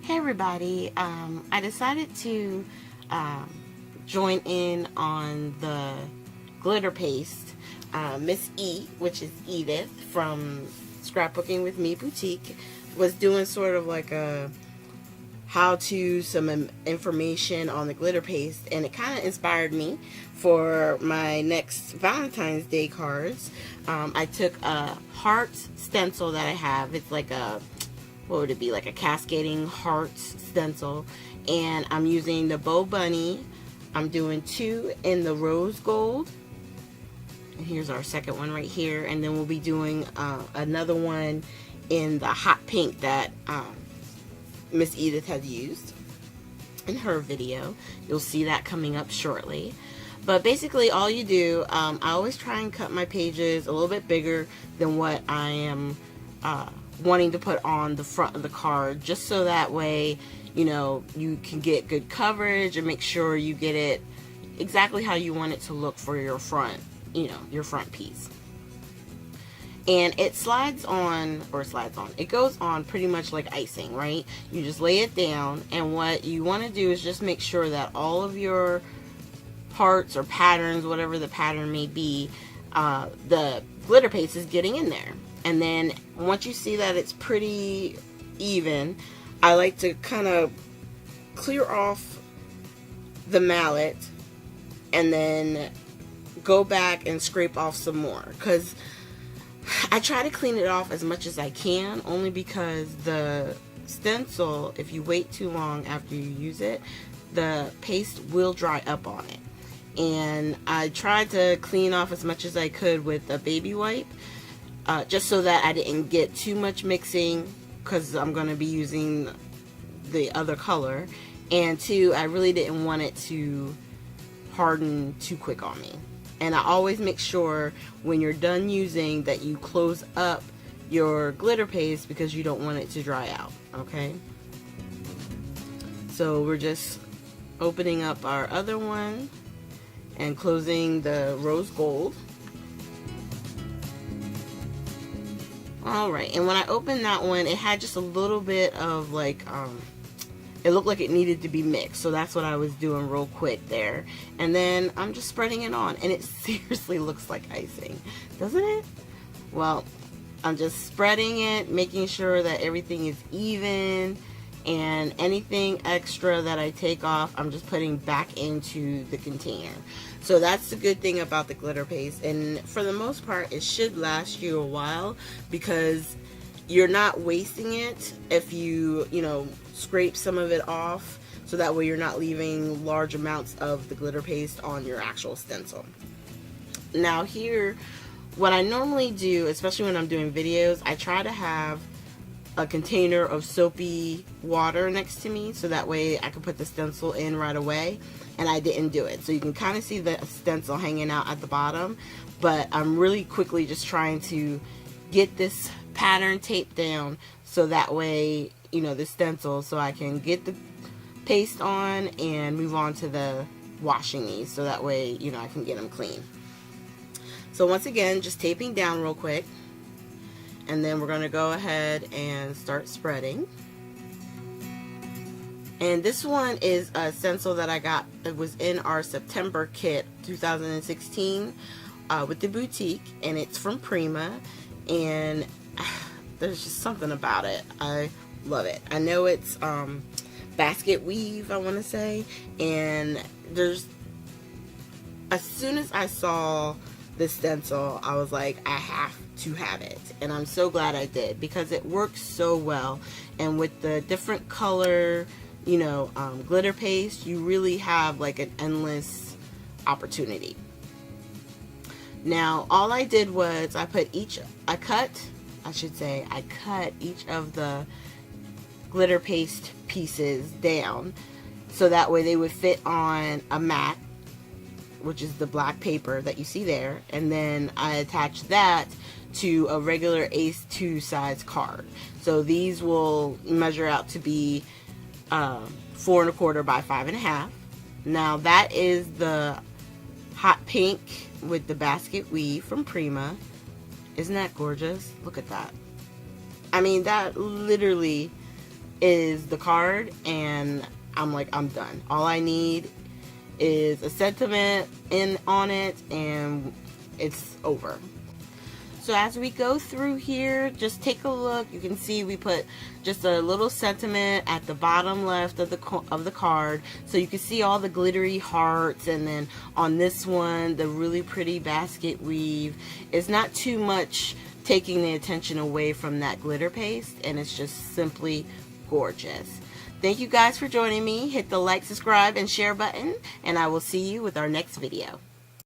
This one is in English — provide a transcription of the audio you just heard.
Hey everybody, I decided to join in on the glitter paste. Miss E, which is Edith from Scrapbooking with Me Boutique, was doing sort of like a how-to, some information on the glitter paste, and it kind of inspired me for my next Valentine's Day cards. I took a heart stencil that I have. It's like a, what would it be, like a cascading heart stencil, and I'm using the Bow Bunny. I'm doing 2 in the rose gold, and here's our second one right here, and then we'll be doing another one in the hot pink that Miss Edith had used in her video. You'll see that coming up shortly. But basically all you do, I always try and cut my pages a little bit bigger than what I am wanting to put on the front of the card, just so that way, you know, you can get good coverage and make sure you get it exactly how you want it to look for your front, you know, your front piece. And it slides on, it goes on pretty much like icing, right? You just lay it down, and what you want to do is just make sure that all of your parts or patterns, whatever the pattern may be, the glitter paste is getting in there. And then once you see that it's pretty even, I like to kind of clear off the mallet and then go back and scrape off some more, because I try to clean it off as much as I can, only because the stencil, if you wait too long after you use it, the paste will dry up on it. And I tried to clean off as much as I could with a baby wipe, just so that I didn't get too much mixing, because I'm going to be using the other color, and 2, I really didn't want it to harden too quick on me. And I always make sure when you're done using that you close up your glitter paste, because you don't want it to dry out, okay? So we're just opening up our other one and closing the rose gold. Alright, and when I opened that one, it had just a little bit of like, it looked like it needed to be mixed, so that's what I was doing real quick there. And then I'm just spreading it on, and it seriously looks like icing, doesn't it? Well, I'm just spreading it, making sure that everything is even, and anything extra that I take off, I'm just putting back into the container. So that's the good thing about the glitter paste, and for the most part it should last you a while, because you're not wasting it if you know, scrape some of it off, so that way you're not leaving large amounts of the glitter paste on your actual stencil. Now here, what I normally do, especially when I'm doing videos, I try to have a container of soapy water next to me, so that way I can put the stencil in right away, and I didn't do it. So you can kind of see the stencil hanging out at the bottom, but I'm really quickly just trying to get this pattern taped down, so that way, you know, the stencil, so I can get the paste on and move on to the washing these, so that way, you know, I can get them clean. So once again, just taping down real quick, and then we're going to go ahead and start spreading. And this one is a stencil that I got. It was in our September kit 2016 with the boutique, and it's from Prima, and there's just something about it. I love it. I know it's basket weave, I want to say, and there's, as soon as I saw the stencil, I was like, I have to have it, and I'm so glad I did, because it works so well. And with the different color, you know, glitter paste, you really have like an endless opportunity. Now all I did was I cut each of the glitter paste pieces down, so that way they would fit on a mat, which is the black paper that you see there, and then I attached that to a regular A2 size card. So these will measure out to be 4 1/4 by 5 1/2. Now that is the hot pink with the basket weave from Prima. Isn't that gorgeous? Look at that. I mean, that literally is the card, and I'm like, I'm done. All I need is a sentiment on it, and it's over. So as we go through here, just take a look. You can see we put just a little sentiment at the bottom left of the card, so you can see all the glittery hearts. And then on this one, the really pretty basket weave. It's not too much taking the attention away from that glitter paste, and it's just simply gorgeous. Thank you guys for joining me. Hit the like, subscribe, and share button, and I will see you with our next video.